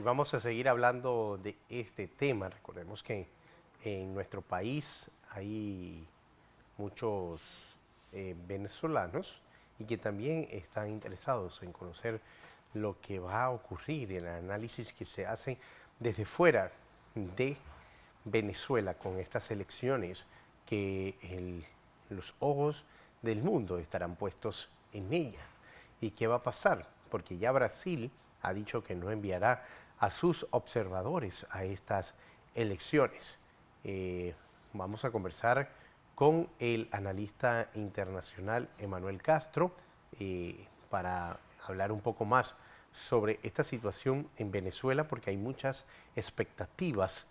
Vamos a seguir hablando de este tema. Recordemos que en nuestro país hay muchos venezolanos y que también están interesados en conocer lo que va a ocurrir, el análisis que se hace desde fuera de Venezuela con estas elecciones, que los ojos del mundo estarán puestos en ella. ¿Y qué va a pasar? Porque ya Brasil ha dicho que no enviará a sus observadores a estas elecciones. Vamos a conversar con el analista internacional Emanuel Castro para hablar un poco más sobre esta situación en Venezuela, porque hay muchas expectativas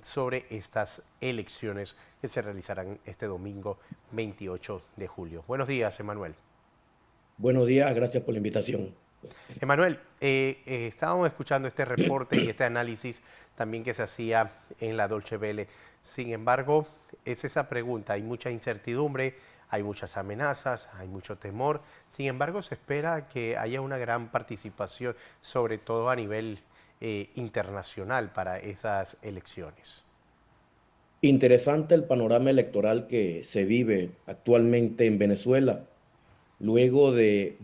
sobre estas elecciones que se realizarán este domingo 28 de julio. Buenos días, Emanuel. Buenos días, gracias por la invitación. Emanuel, estábamos escuchando este reporte y este análisis también que se hacía en la Dolce Vele. Sin embargo, es esa pregunta, hay mucha incertidumbre, hay muchas amenazas, hay mucho temor. Sin embargo, se espera que haya una gran participación, sobre todo a nivel internacional, para esas elecciones. Interesante el panorama electoral que se vive actualmente en Venezuela, luego de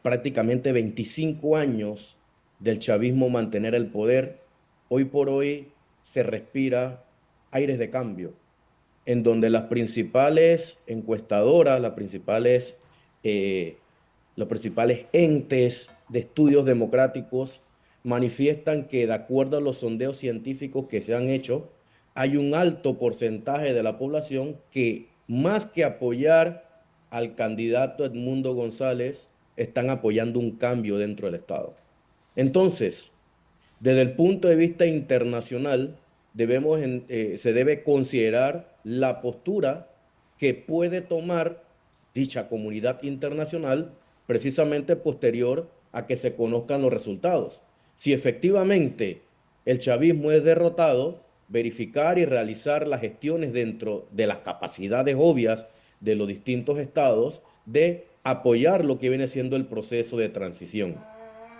prácticamente 25 años del chavismo mantener el poder. Hoy por hoy se respira aires de cambio, en donde las principales encuestadoras, eh, los principales entes de estudios democráticos manifiestan que, de acuerdo a los sondeos científicos que se han hecho, hay un alto porcentaje de la población que, más que apoyar al candidato Edmundo González, están apoyando un cambio dentro del Estado. Entonces, desde el punto de vista internacional, se debe considerar la postura que puede tomar dicha comunidad internacional precisamente posterior a que se conozcan los resultados. Si efectivamente el chavismo es derrotado, verificar y realizar las gestiones dentro de las capacidades obvias de los distintos estados de apoyar lo que viene siendo el proceso de transición.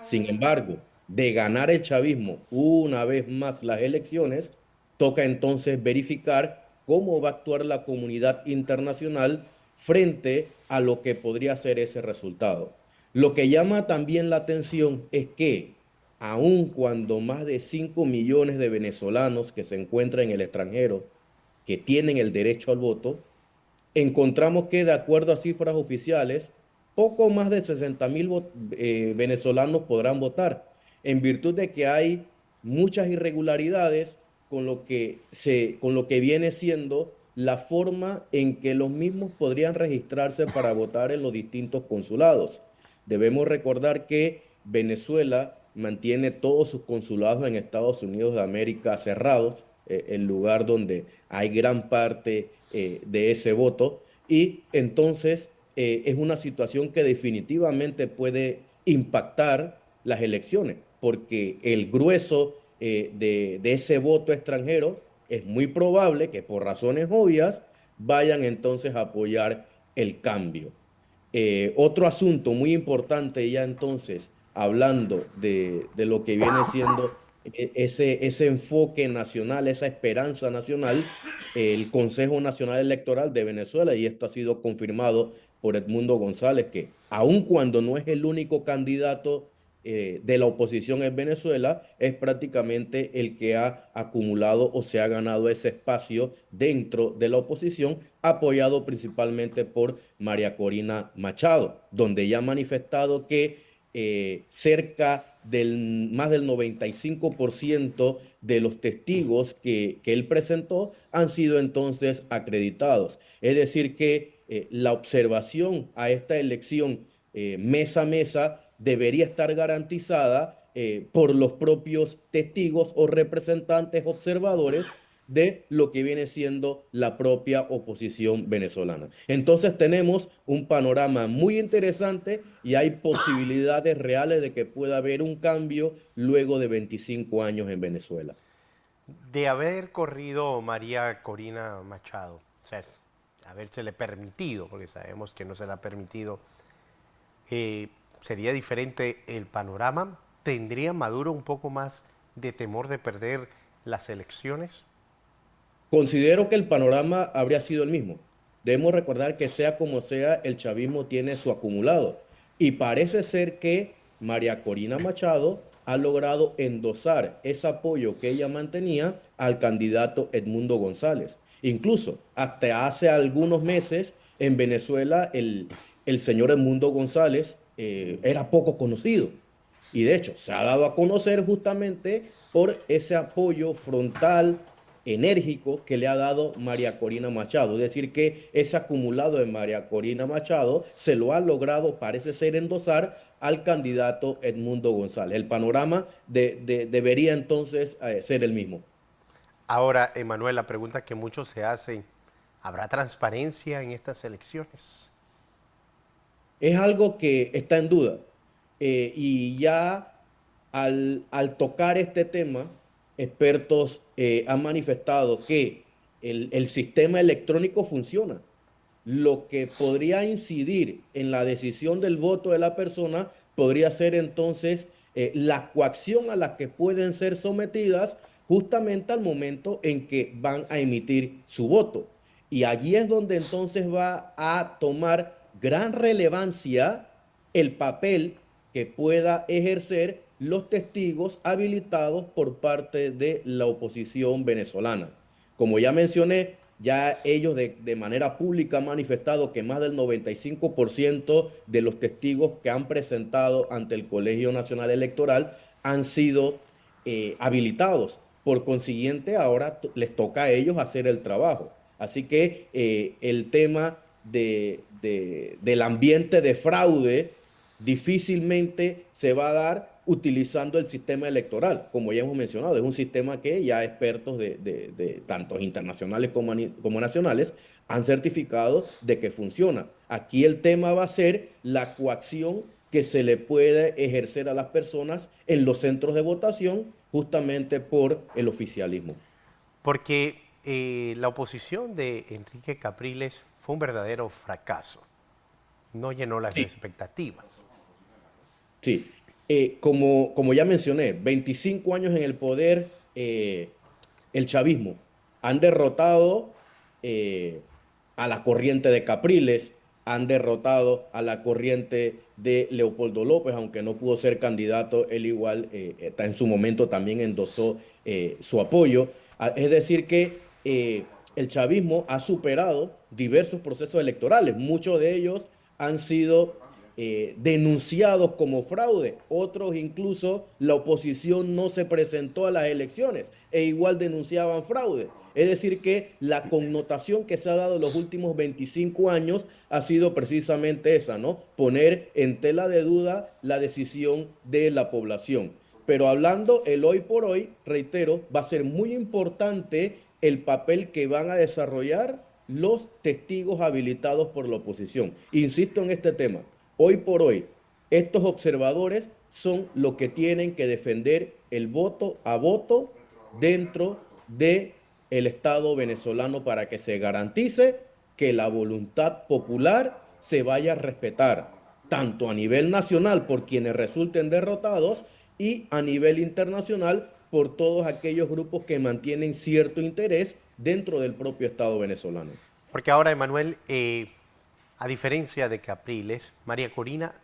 Sin embargo, de ganar el chavismo una vez más las elecciones, toca entonces verificar cómo va a actuar la comunidad internacional frente a lo que podría ser ese resultado. Lo que llama también la atención es que, aun cuando más de 5 millones de venezolanos que se encuentran en el extranjero, que tienen el derecho al voto, encontramos que, de acuerdo a cifras oficiales, poco más de 60.000 venezolanos podrán votar, en virtud de que hay muchas irregularidades con lo que viene siendo la forma en que los mismos podrían registrarse para votar en los distintos consulados. Debemos recordar que Venezuela mantiene todos sus consulados en Estados Unidos de América cerrados, el lugar donde hay gran parte de ese voto, y entonces es una situación que definitivamente puede impactar las elecciones, porque el grueso de ese voto extranjero es muy probable que, por razones obvias, vayan entonces a apoyar el cambio. Otro asunto muy importante, ya entonces, hablando de lo que viene siendo ese enfoque nacional, esa esperanza nacional, el Consejo Nacional Electoral de Venezuela, y esto ha sido confirmado por Edmundo González, que aun cuando no es el único candidato de la oposición en Venezuela, es prácticamente el que ha acumulado o se ha ganado ese espacio dentro de la oposición, apoyado principalmente por María Corina Machado, donde ya ha manifestado que cerca del más del 95% de los testigos que él presentó han sido entonces acreditados. Es decir, que la observación a esta elección mes a mesa debería estar garantizada por los propios testigos o representantes observadores de lo que viene siendo la propia oposición venezolana. Entonces tenemos un panorama muy interesante y hay posibilidades reales de que pueda haber un cambio luego de 25 años en Venezuela. De haber corrido María Corina Machado, o sea, habérsele permitido, porque sabemos que no se le ha permitido, sería diferente el panorama. ¿Tendría Maduro un poco más de temor de perder las elecciones? Considero que el panorama habría sido el mismo. Debemos recordar que sea como sea, el chavismo tiene su acumulado. Y parece ser que María Corina Machado ha logrado endosar ese apoyo que ella mantenía al candidato Edmundo González. Incluso hasta hace algunos meses en Venezuela el señor Edmundo González era poco conocido. Y de hecho se ha dado a conocer justamente por ese apoyo frontal enérgico que le ha dado María Corina Machado. Es decir, que ese acumulado de María Corina Machado se lo ha logrado, parece ser, endosar al candidato Edmundo González. El panorama debería entonces ser el mismo. Ahora, Emanuel, la pregunta que muchos se hacen, ¿habrá transparencia en estas elecciones? Es algo que está en duda. Y ya al tocar este tema, expertos han manifestado que el sistema electrónico funciona. Lo que podría incidir en la decisión del voto de la persona podría ser entonces la coacción a la que pueden ser sometidas justamente al momento en que van a emitir su voto. Y allí es donde entonces va a tomar gran relevancia el papel que pueda ejercer los testigos habilitados por parte de la oposición venezolana. Como ya mencioné, ya ellos de manera pública han manifestado que más del 95% de los testigos que han presentado ante el Colegio Nacional Electoral han sido habilitados. Por consiguiente, ahora les toca a ellos hacer el trabajo. Así que el tema del ambiente de fraude difícilmente se va a dar utilizando el sistema electoral. Como ya hemos mencionado, es un sistema que ya expertos de tanto internacionales como nacionales han certificado de que funciona. Aquí el tema va a ser la coacción que se le puede ejercer a las personas en los centros de votación justamente por el oficialismo. Porque la oposición de Enrique Capriles fue un verdadero fracaso. No llenó las Sí, expectativas. sí. Como ya mencioné, 25 años en el poder, el chavismo han derrotado a la corriente de Capriles, han derrotado a la corriente de Leopoldo López, aunque no pudo ser candidato, él igual en su momento también endosó su apoyo. Es decir, que el chavismo ha superado diversos procesos electorales, muchos de ellos han sido denunciados como fraude. Otros incluso la oposición no se presentó a las elecciones e igual denunciaban fraude. Es decir, que la connotación que se ha dado en los últimos 25 años ha sido precisamente esa, ¿no? Poner en tela de duda la decisión de la población. Pero hablando el hoy por hoy, reitero, va a ser muy importante el papel que van a desarrollar los testigos habilitados por la oposición. Insisto en este tema. Hoy por hoy, estos observadores son los que tienen que defender el voto a voto dentro del Estado venezolano para que se garantice que la voluntad popular se vaya a respetar, tanto a nivel nacional por quienes resulten derrotados y a nivel internacional por todos aquellos grupos que mantienen cierto interés dentro del propio Estado venezolano. Porque ahora, Emanuel, a diferencia de Capriles, María Corina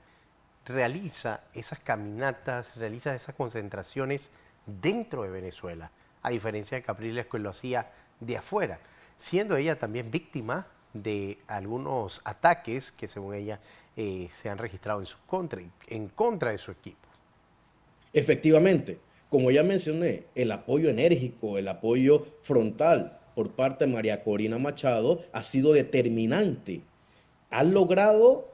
realiza esas caminatas, realiza esas concentraciones dentro de Venezuela, a diferencia de Capriles que lo hacía de afuera, siendo ella también víctima de algunos ataques que según ella se han registrado en su contra, en contra de su equipo. Efectivamente, como ya mencioné, el apoyo enérgico, el apoyo frontal por parte de María Corina Machado ha sido determinante. Ha logrado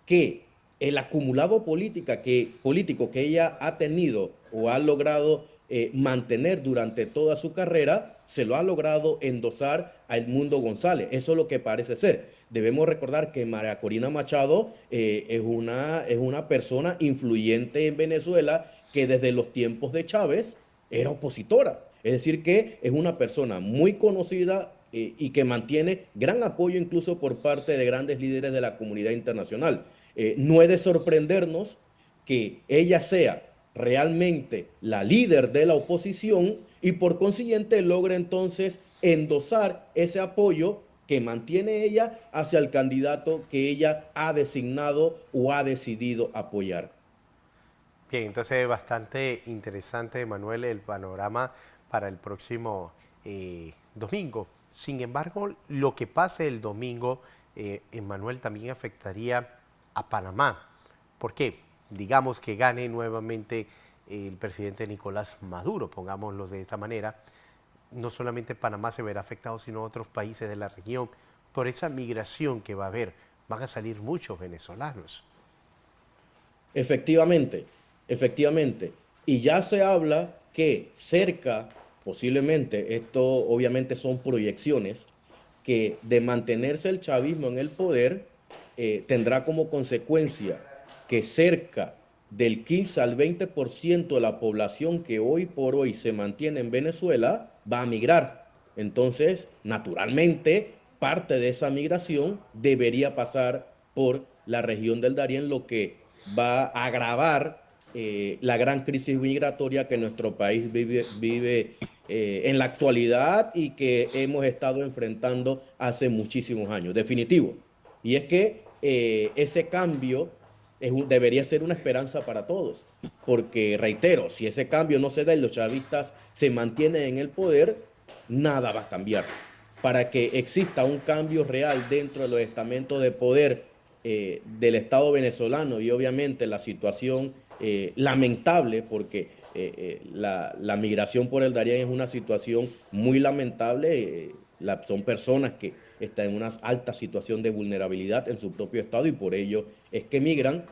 que el acumulado político que ella ha tenido o ha logrado mantener durante toda su carrera, se lo ha logrado endosar a Edmundo González. Eso es lo que parece ser. Debemos recordar que María Corina Machado es una persona influyente en Venezuela que desde los tiempos de Chávez era opositora. Es decir, que es una persona muy conocida y que mantiene gran apoyo incluso por parte de grandes líderes de la comunidad internacional. No es de sorprendernos que ella sea realmente la líder de la oposición y por consiguiente logra entonces endosar ese apoyo que mantiene ella hacia el candidato que ella ha designado o ha decidido apoyar. Bien, entonces bastante interesante, Manuel, el panorama para el próximo domingo. Sin embargo, lo que pase el domingo, Manuel, también afectaría a Panamá. ¿Por qué? Digamos que gane nuevamente el presidente Nicolás Maduro, pongámoslo de esta manera. No solamente Panamá se verá afectado, sino otros países de la región. Por esa migración que va a haber, van a salir muchos venezolanos. Efectivamente, efectivamente. Y ya se habla que cerca, posiblemente, esto obviamente son proyecciones, que de mantenerse el chavismo en el poder, tendrá como consecuencia que cerca del 15 al 20% de la población que hoy por hoy se mantiene en Venezuela va a migrar. Entonces, naturalmente, parte de esa migración debería pasar por la región del Darién, lo que va a agravar la gran crisis migratoria que nuestro país vive en la actualidad y que hemos estado enfrentando hace muchísimos años. Definitivo. Y es que ese cambio debería ser una esperanza para todos, porque reitero, si ese cambio no se da y los chavistas se mantienen en el poder, nada va a cambiar. Para que exista un cambio real dentro de los estamentos de poder del Estado venezolano y obviamente la situación lamentable, porque la migración por el Darién es una situación muy lamentable, son personas que están en una alta situación de vulnerabilidad en su propio Estado y por ello es que migran,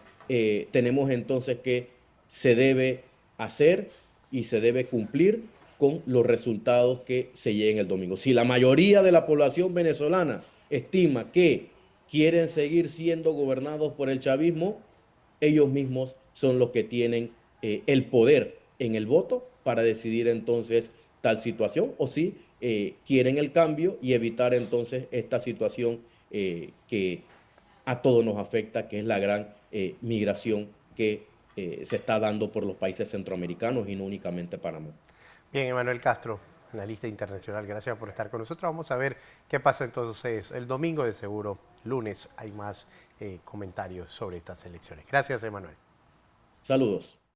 tenemos entonces que se debe hacer y se debe cumplir con los resultados que se lleguen el domingo. Si la mayoría de la población venezolana estima que quieren seguir siendo gobernados por el chavismo, ellos mismos son los que tienen el poder en el voto para decidir entonces tal situación o si quieren el cambio y evitar entonces esta situación que a todos nos afecta, que es la gran migración que se está dando por los países centroamericanos y no únicamente Panamá. Bien, Emanuel Castro, en la lista internacional, gracias por estar con nosotros. Vamos a ver qué pasa entonces el domingo, de seguro, lunes, hay más comentarios sobre estas elecciones. Gracias, Emanuel. Saludos.